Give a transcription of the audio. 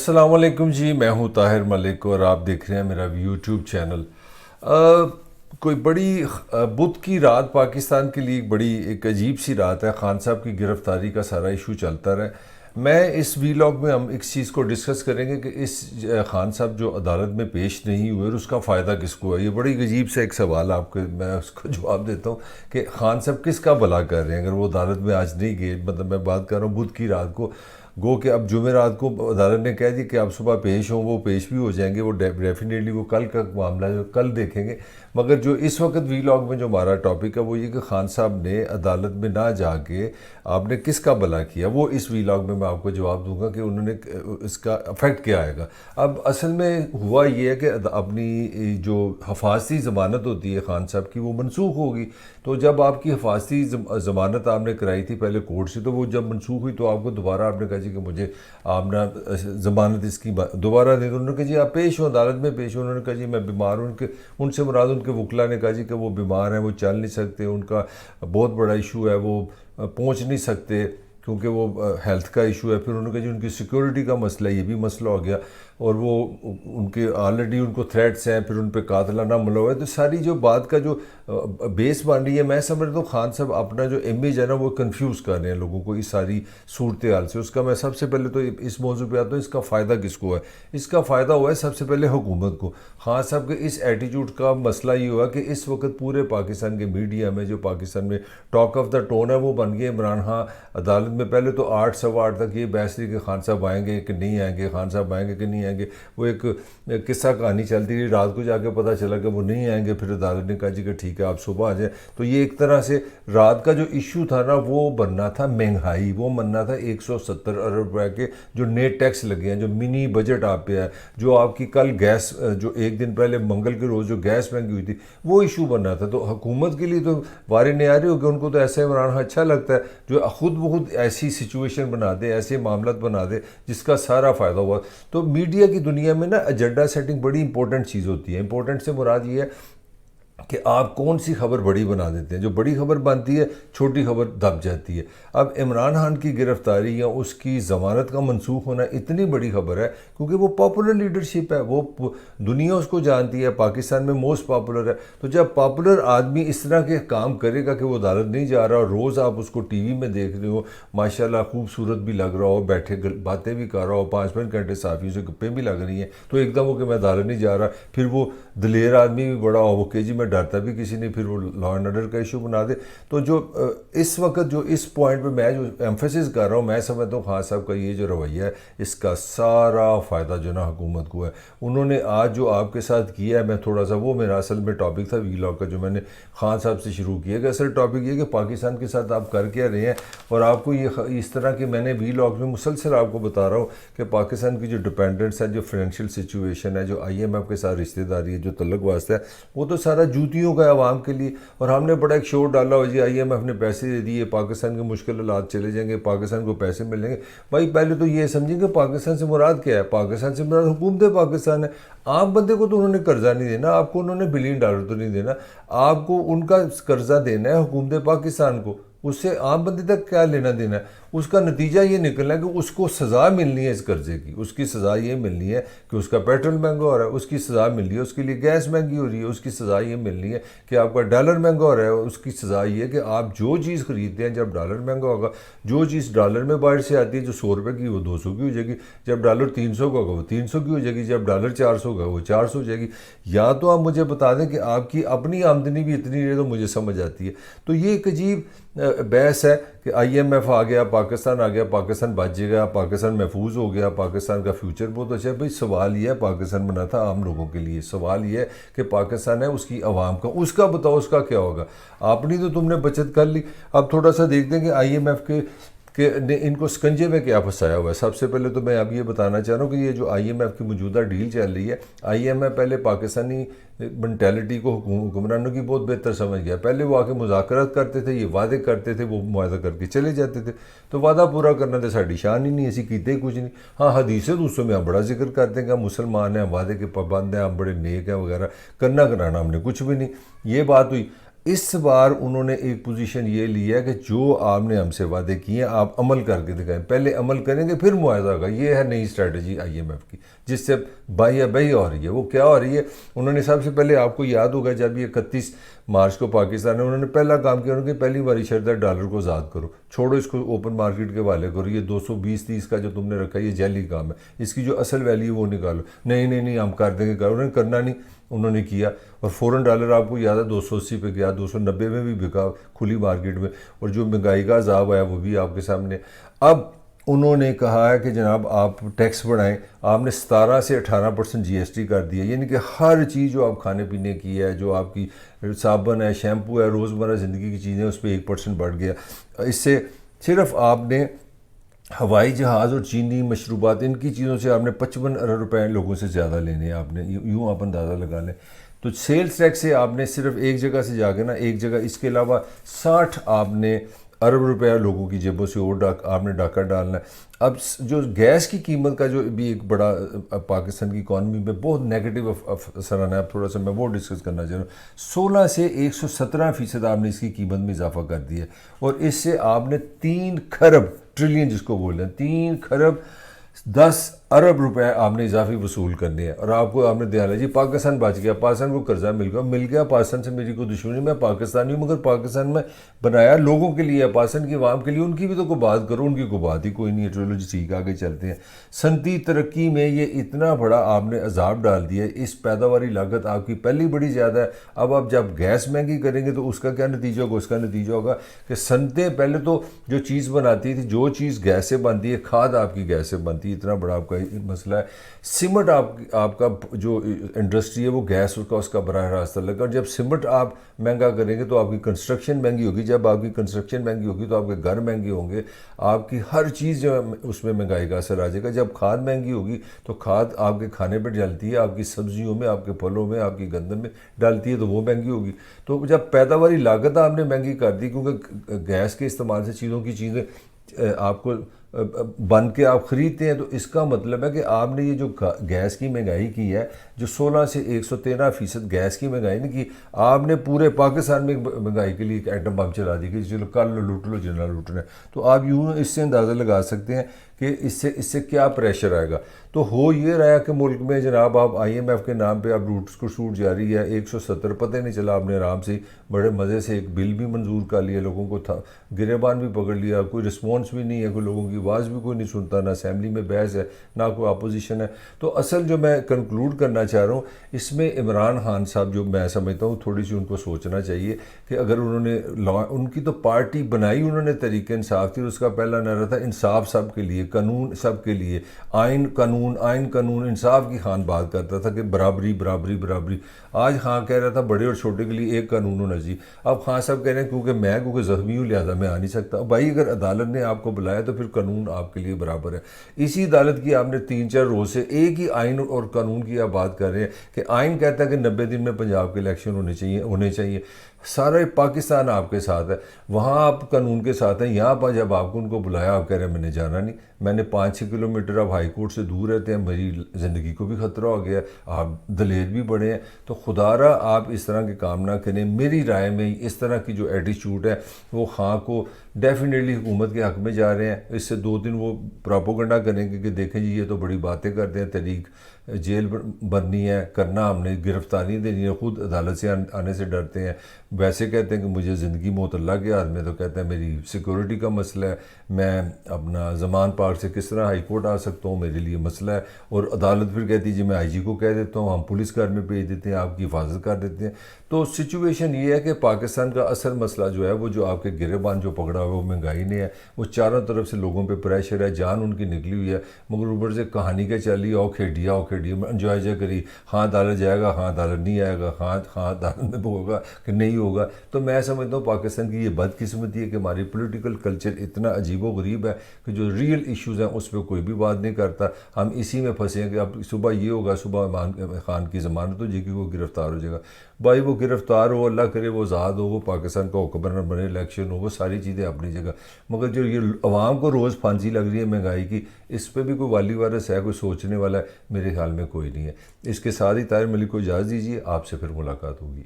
السلام علیکم جی، میں ہوں طاہر ملک اور آپ دیکھ رہے ہیں میرا یوٹیوب چینل۔ کوئی بڑی بدھ کی رات پاکستان کے لیے ایک عجیب سی رات ہے۔ خان صاحب کی گرفتاری کا سارا ایشو چلتا رہا۔ میں اس ویلاگ میں ہم ایک چیز کو ڈسکس کریں گے کہ اس خان صاحب جو عدالت میں پیش نہیں ہوئے اور اس کا فائدہ کس کو ہے۔ یہ بڑی عجیب سا ایک سوال آپ کو، میں اس کو جواب دیتا ہوں کہ خان صاحب کس کا بھلا کر رہے ہیں اگر وہ عدالت میں آج نہیں گئے۔ مطلب میں بات کر رہا ہوں بدھ کی رات کو، گو کہ اب جمعرات کو عدالت نے کہہ دی کہ آپ صبح پیش ہوں، وہ پیش بھی ہو جائیں گے، وہ ڈیفینیٹلی وہ کل کا معاملہ جو کل دیکھیں گے۔ مگر جو اس وقت ویلاگ میں جو ہمارا ٹاپک ہے وہ یہ کہ خان صاحب نے عدالت میں نہ جا کے آپ نے کس کا بھلا کیا، وہ اس ویلاگ میں آپ کو جواب دوں گا کہ انہوں نے اس کا افیکٹ کیا آئے گا۔ اب اصل میں ہوا یہ ہے کہ اپنی جو حفاظتی ضمانت ہوتی ہے خان صاحب کی وہ منسوخ ہوگی۔ تو جب آپ کی حفاظتی ضمانت آپ نے کرائی تھی پہلے کورٹ سے، تو وہ جب منسوخ ہوئی تو آپ کو دوبارہ آپ نے کہا جی کہ مجھے آپ نے ضمانت اس کی دوبارہ دے دو۔ انہوں نے کہا جی آپ پیش ہوں، عدالت میں پیش ہوں۔ انہوں نے کہا جی میں بیمار ہوں۔ ان سے مراد ان کے وکلا نے کہا جی کہ وہ بیمار ہیں، وہ چل نہیں سکتے، ان کا بہت بڑا ایشو ہے، وہ پہنچ نہیں سکتے کیونکہ وہ ہیلتھ کا ایشو ہے۔ پھر انہوں نے کہا جی ان کی سیکیورٹی کا مسئلہ، یہ بھی مسئلہ ہو گیا، اور وہ ان کے آلریڈی ان کو تھریٹس ہیں، پھر ان پہ قاتلانہ حملہ ہوا ہے۔ تو ساری جو بات کا جو بیس بن رہی ہے، میں سمجھتا ہوں خان صاحب اپنا جو امیج ہے نا وہ کنفیوز کر رہے ہیں لوگوں کو اس ساری صورتحال سے۔ اس کا میں سب سے پہلے تو اس موضوع پہ آتا ہوں، اس کا فائدہ کس کو ہے؟ اس کا فائدہ ہوا ہے سب سے پہلے حکومت کو۔ خان صاحب کے اس ایٹیٹیوڈ کا مسئلہ یہ ہوا کہ اس وقت پورے پاکستان کے میڈیا میں، جو پاکستان میں ٹاک آف دا ٹون ہے، وہ بن گئے عمران خان عدالت میں۔ پہلے تو 8 سوا 8 تک یہ بحث تھی کہ خان صاحب آئیں گے کہ نہیں آئیں گے، خان صاحب آئیں گے کہ نہیں آئیں گے۔ وہ ایک قصہ کہانی چلتی رہی، رات کو جا کے پتہ چلا کہ وہ نہیں آئیں گے، پھر عدالت نے کہا جی کہ ٹھیک ہے آپ صبح آ جائیں۔ تو یہ ایک طرح سے رات کا جو ایشو تھا نا وہ بننا تھا مہنگائی، وہ بننا تھا 170 ارب روپے کے جو نیٹ ٹیکس لگے ہیں، جو منی بجٹ آپ پہ ہے، جو آپ کی کل گیس، جو ایک دن پہلے منگل کے روز جو گیس مہنگی ہوئی تھی، وہ ایشو بننا تھا۔ تو حکومت کے لیے تو وارے نیارے ہو گئے، ان کو تو ایسا عمران خان اچھا لگتا ہے جو خود بخود ایسی سچویشن بنا دے، ایسے معاملات بنا دے جس کا سارا فائدہ ہوا۔ تو میڈیا کی دنیا میں نا ایجنڈا سیٹنگ بڑی امپورٹنٹ چیز ہوتی ہے۔ امپورٹنٹ سے مراد یہ ہے کہ آپ کون سی خبر بڑی بنا دیتے ہیں۔ جو بڑی خبر بنتی ہے چھوٹی خبر دب جاتی ہے۔ اب عمران خان کی گرفتاری یا اس کی ضمانت کا منسوخ ہونا اتنی بڑی خبر ہے کیونکہ وہ پاپولر لیڈرشپ ہے، وہ دنیا اس کو جانتی ہے، پاکستان میں موسٹ پاپولر ہے۔ تو جب پاپولر آدمی اس طرح کے کام کرے گا کہ وہ عدالت نہیں جا رہا اور روز آپ اس کو ٹی وی میں دیکھ رہے ہو، ماشاءاللہ خوبصورت بھی لگ رہا ہو، بیٹھے باتیں بھی کر رہا ہو، 5 گھنٹے صحافیوں سے گپیں بھی لگ رہی ہیں، تو ایک دم ہو کہ میں عدالت نہیں جا رہا، پھر وہ دلیر آدمی بھی بڑا ہو وہ کہ جی میں ڈرتا بھی کسی نے، پھر وہ لا اینڈ آرڈر کا ایشو بنا دے۔ تو جو اس وقت جو اس پوائنٹ پہ میں جو ایمفیسس کر رہا ہوں، میں سمجھتا ہوں خان صاحب کا یہ جو رویہ ہے اس کا سارا فائدہ جو نا حکومت کو ہے۔ انہوں نے آج جو آپ کے ساتھ کیا ہے، میں تھوڑا سا وہ میرا اصل میں ٹاپک تھا ویلاگ کا جو میں نے خان صاحب سے شروع کیا، کہ اصل ٹاپک یہ کہ پاکستان کے ساتھ آپ کر کیا رہے ہیں، اور آپ کو یہ اس طرح کہ میں نے ویلاگ میں مسلسل آپ کو بتا رہا ہوں کہ پاکستان کی جو ڈپینڈنس ہے، جو فائنینشیل سچویشن ہے، جو آئی ایم ایف کے ساتھ رشتہ داری ہے، جو تعلق واسطہ ہے، وہ تو سارا جوتیوں کا عوام کے لیے۔ اور ہم نے بڑا ایک شور ڈالا ہو جی آئی ایم ایف نے پیسے دے دیے، پاکستان کے مشکل حالات چلے جائیں گے، پاکستان کو پیسے ملیں گے۔ بھائی پہلے تو یہ سمجھیں کہ پاکستان سے مراد کیا ہے؟ پاکستان سے مراد حکومت پاکستان ہے۔ عام بندے کو تو انہوں نے قرضہ نہیں دینا، آپ کو انہوں نے $1 بلین تو نہیں دینا، آپ کو ان کا قرضہ دینا ہے حکومت پاکستان کو۔ اس سے عام بندے تک کیا لینا دینا ہے؟ اس کا نتیجہ یہ نکلنا ہے کہ اس کو سزا ملنی ہے اس قرضے کی۔ اس کی سزا یہ ملنی ہے کہ اس کا پیٹرول مہنگا ہو رہا ہے، اس کی سزا مل رہی ہے اس کے لیے گیس مہنگی ہو رہی ہے، اس کی سزا یہ ملنی ہے کہ آپ کا ڈالر مہنگا ہو رہا ہے، اس کی سزا یہ ہے کہ آپ جو چیز خریدتے ہیں جب ڈالر مہنگا ہوگا، جو چیز ڈالر میں باہر سے آتی ہے جو 100 روپے کی وہ 200 کی ہو جائے گی، جب ڈالر 300 کا ہوگا وہ 300 کی ہو جائے گی، جب ڈالر 400 کا وہ 400 ہو جائے گی۔ یا تو آپ مجھے بتا دیں کہ آپ کی اپنی آمدنی بھی اتنی ہے تو مجھے سمجھ آتی ہے۔ تو یہ ایک عجیب بحث ہے کہ آئی ایم ایف آ گیا، پاکستان آ گیا، پاکستان بچ گیا، پاکستان محفوظ ہو گیا، پاکستان کا فیوچر بہت اچھا ہے۔ بھئی سوال یہ ہے، پاکستان بنا تھا عام لوگوں کے لیے، سوال یہ ہے کہ پاکستان ہے اس کی عوام کا، اس کا بتاؤ اس کا کیا ہوگا؟ اپنی تو تم نے بچت کر لی۔ اب تھوڑا سا دیکھتے ہیں کہ آئی ایم ایف کے نے ان کو سکنجے میں کیا پھنسایا ہوا ہے۔ سب سے پہلے تو میں اب یہ بتانا چاہ رہا ہوں کہ یہ جو آئی ایم ایف کی موجودہ ڈیل چل رہی ہے، آئی ایم ایف پہلے پاکستانی منٹیلٹی کو حکمرانوں کی بہت بہتر سمجھ گیا۔ پہلے وہ آ کے مذاکرات کرتے تھے، یہ وعدے کرتے تھے، وہ معاہدہ کر کے چلے جاتے تھے، تو وعدہ پورا کرنا تو ساڈی شان ہی نہیں، اسی کیتے ہی کچھ نہیں۔ ہاں حدیث دوستوں میں ہم بڑا ذکر کرتے ہیں کہ ہم مسلمان ہیں، ہم وعدے کے پابند ہیں، ہم بڑے نیک ہیں وغیرہ، کرنا کرانا ہم نے کچھ بھی نہیں۔ یہ بات ہوئی۔ اس بار انہوں نے ایک پوزیشن یہ لی ہے کہ جو آپ نے ہم سے وعدے کیے ہیں آپ عمل کر کے دکھائیں، پہلے عمل کریں گے پھر معاہدہ ہوگا. یہ ہے نئی اسٹریٹجی آئی ایم ایف کی، جس سے بائیں بہی ہو رہی ہے. وہ کیا ہو رہی ہے؟ انہوں نے سب سے پہلے، آپ کو یاد ہوگا جب یہ 31 مارچ کو پاکستان نے، انہوں نے پہلا کام کیا، انہوں نے پہلی باری شرط ہے ڈالر کو آزاد کرو، چھوڑو اس کو اوپن مارکیٹ کے حوالے کرو، یہ 220-30 کا جو تم نے رکھا ہے یہ جعلی کام ہے، اس کی جو اصل ویلیو وہ نکالو. نہیں نہیں نہیں ہم کر دیں گے، انہوں نے کرنا نہیں، انہوں نے کیا اور فوراً ڈالر آپ کو یاد ہے 280 پہ گیا، 290 میں بھی بکا کھلی مارکیٹ میں، اور جو مہنگائی کا عذاب آیا وہ بھی آپ کے سامنے. اب انہوں نے کہا ہے کہ جناب آپ ٹیکس بڑھائیں. آپ نے 17 سے 18% جی ایس ٹی کر دیا، یعنی کہ ہر چیز جو آپ کھانے پینے کی ہے، جو آپ کی صابن ہے، شیمپو ہے، روزمرہ زندگی کی چیزیں، اس پہ 1% بڑھ گیا. اس سے صرف آپ نے ہوائی جہاز اور چینی مشروبات، ان کی چیزوں سے آپ نے 55 ارب روپے لوگوں سے زیادہ لینے ہیں. آپ نے یوں آپ اندازہ لگا لیں. تو سیلز ٹیکس سے آپ نے صرف ایک جگہ سے جا کے نا، ایک جگہ، اس کے علاوہ 60 آپ نے ارب روپیہ لوگوں کی جیبوں سے اور آپ نے ڈاکہ ڈالنا ہے. اب جو گیس کی قیمت کا جو بھی ایک بڑا پاکستان کی اکانومی میں بہت نیگیٹو اثر آنا ہے، اب تھوڑا سا میں وہ ڈسکس کرنا چاہ رہا ہوں. 16 سے 117% آپ نے اس کی قیمت میں اضافہ کر دیا ہے، اور اس سے آپ نے 3 کھرب ٹریلین جس کو بول رہے ہیں، 3 کھرب 10 ارب روپے آپ نے اضافی وصول کرنے ہیں. اور آپ نے دھیان ہے جی پاکستان بچ گیا، پاکستان کو قرضہ مل گیا. پاکستان سے میری کوئی دشمنی، میں پاکستانی ہوں، مگر پاکستان میں بنایا لوگوں کے لیے، پاکستان کی عوام کے لیے. ان کی بھی تو کوئی بات کرو، ان کی کوئی بات ہی کوئی نہیں ہے. چلو جی ٹھیک، آگے چلتے ہیں. صنعتی ترقی میں یہ اتنا بڑا آپ نے عذاب ڈال دیا ہے. اس پیداواری لاگت آپ کی پہلی بڑی زیادہ ہے. اب آپ جب گیس مہنگی کریں گے تو اس کا کیا نتیجہ ہوگا؟ اس کا نتیجہ ہوگا کہ صنعتیں پہلے تو جو چیز بناتی تھی، جو چیز گیس سے بنتی ہے، کھاد آپ کی گیس سے بنتی ہے، اتنا بڑا آپ کا مسئلہ ہے. سیمنٹ آپ کا جو انڈسٹری ہے وہ گیس اس کا براہ راست لگا. اور جب سیمنٹ آپ مہنگا کریں گے تو آپ کی کنسٹرکشن مہنگی ہوگی. جب آپ کی کنسٹرکشن مہنگی ہوگی تو آپ کے گھر مہنگے ہوں گے. آپ کی ہر چیز جو ہے اس میں مہنگائی کا اثر آ جائے گا. جب کھاد مہنگی ہوگی تو کھاد آپ کے کھانے پہ ڈالتی ہے، آپ کی سبزیوں میں، آپ کے پھلوں میں، آپ کی گندم میں ڈالتی ہے، تو وہ مہنگی ہوگی. تو جب پیداواری لاگت آپ نے مہنگی کر دی، کیونکہ گیس کے استعمال سے چیزیں آپ کو بن کے آپ خریدتے ہیں، تو اس کا مطلب ہے کہ آپ نے یہ جو گیس کی مہنگائی کی ہے، جو 16 سے 113% گیس کی مہنگائی نہیں کی، آپ نے پورے پاکستان میں مہنگائی کے لیے ایک ایٹم بم چلا دی کہ چلو کل لوٹ لو جتنا لوٹنا ہے. تو آپ یوں اس سے اندازہ لگا سکتے ہیں کہ اس سے کیا پریشر آئے گا. تو ہو یہ رہا ہے کہ ملک میں جناب آپ آئی ایم ایف کے نام پہ اب روٹس کو شوٹ جاری ہے. 170 پتہ نہیں چلا، آپ نے آرام سے بڑے مزے سے ایک بل بھی منظور کر لیا، لوگوں کو تھا گریبان بھی پکڑ لیا، کوئی رسپانس بھی نہیں ہے، کوئی لوگوں کی آواز بھی کوئی نہیں سنتا، نہ اسمبلی میں بحث ہے، نہ کوئی اپوزیشن ہے. تو اصل جو میں کنکلوڈ کرنا چاہ رہا ہوں اس میں، عمران خان صاحب جو میں سمجھتا ہوں تھوڑی سی ان کو سوچنا چاہیے کہ اگر انہوں نے ان کی تو پارٹی بنائی انہوں نے تحریک انصاف تھی، اور اس کا پہلا نعرہ تھا انصاف سب کے لیے، قانون سب کے لیے، آئین قانون انصاف کی خان بات کرتا تھا کہ برابری برابری برابری. آج خان کہہ رہا تھا بڑے اور چھوٹے کے لیے ایک قانون ہونا چاہیے. اب خان صاحب کہہ رہے ہیں کیونکہ زخمی ہوں لہٰذا میں آ نہیں سکتا. بھائی اگر عدالت نے آپ کو بلایا تو پھر قانون آپ کے لیے برابر ہے. اسی عدالت کی آپ نے 3-4 روز سے ایک ہی آئین اور قانون کی آپ بات کر رہے ہیں کہ آئین کہتا ہے کہ 90 دن میں پنجاب کے الیکشن ہونے چاہیے. سارا پاکستان آپ کے ساتھ ہے، وہاں آپ قانون کے ساتھ ہیں. یہاں پر جب آپ کو ان کو بلایا، آپ کہہ رہے ہیں میں نے جانا نہیں. میں نے 5-6 کلومیٹر اب ہائی کورٹ سے دور رہتے ہیں، میری زندگی کو بھی خطرہ ہو گیا. آپ دلیر بھی بڑے ہیں، تو خدا را آپ اس طرح کے کام نہ کریں. میری رائے میں اس طرح کی جو ایٹیچیوڈ ہے وہ خان کو ڈیفینیٹلی حکومت کے حق میں جا رہے ہیں. اس سے 2 دن وہ پراپوگنڈا کریں گے کہ دیکھیں جی یہ تو بڑی باتیں کرتے ہیں، تحریک جیل بننی ہے، کرنا ہم نے، گرفتاری دینی ہے، خود عدالت سے آنے سے ڈرتے ہیں. ویسے کہتے ہیں کہ مجھے زندگی موت اللہ کے ہاتھ میں، تو کہتے ہیں میری سیکورٹی کا مسئلہ ہے، میں اپنا زمان پاک سے کس طرح ہائی کورٹ آ سکتا ہوں، میرے لیے مسئلہ ہے. اور عدالت پھر کہتی ہے جی میں آئی جی کو کہہ دیتا ہوں، ہم پولیس گھر میں بھیج دیتے ہیں، آپ کی حفاظت کر دیتے ہیں. تو سچویشن یہ ہے کہ پاکستان کا اصل مسئلہ جو ہے وہ جو آپ کے گریبان جو پکڑا ہوا ہے وہ مہنگائی نے ہے. وہ چاروں طرف سے لوگوں پہ پریشر ہے، جان ان کی نکلی ہوئی ہے، مگر اوپر سے کہانی کے چلی آؤ کھیڈی انجوائے کری. ہاں عدالت جائے گا، ہاں عدالت نہیں آئے گا، ہاں عدالت میں ہوگا کہ نہیں ہوگا. تو میں سمجھتا ہوں پاکستان کی یہ بدقسمتی ہے کہ ہماری پولیٹیکل کلچر اتنا عجیب و غریب ہے کہ جو ریئل ایشوز ہیں اس پہ کوئی بھی بات نہیں کرتا. ہم اسی میں پھنسے ہیں کہ اب صبح یہ ہوگا، صبح عمران خان کی ضمانت ہو جائے گی، وہ گرفتار ہو جائے گا. بھائی وہ گرفتار ہو، اللہ کرے وہ آزاد ہو، وہ پاکستان کا حکمران بنے، الیکشن ہو، وہ ساری چیزیں اپنی جگہ. مگر جو یہ عوام کو روز پھانسی لگ رہی ہے مہنگائی کی، اس پہ بھی کوئی والی وارث ہے، کوئی سوچنے والا ہے؟ میرے خیال میں کوئی نہیں ہے. اس کے ساتھ ہی طاہر ملک کو اجازت دیجیے، آپ سے پھر ملاقات ہوگی.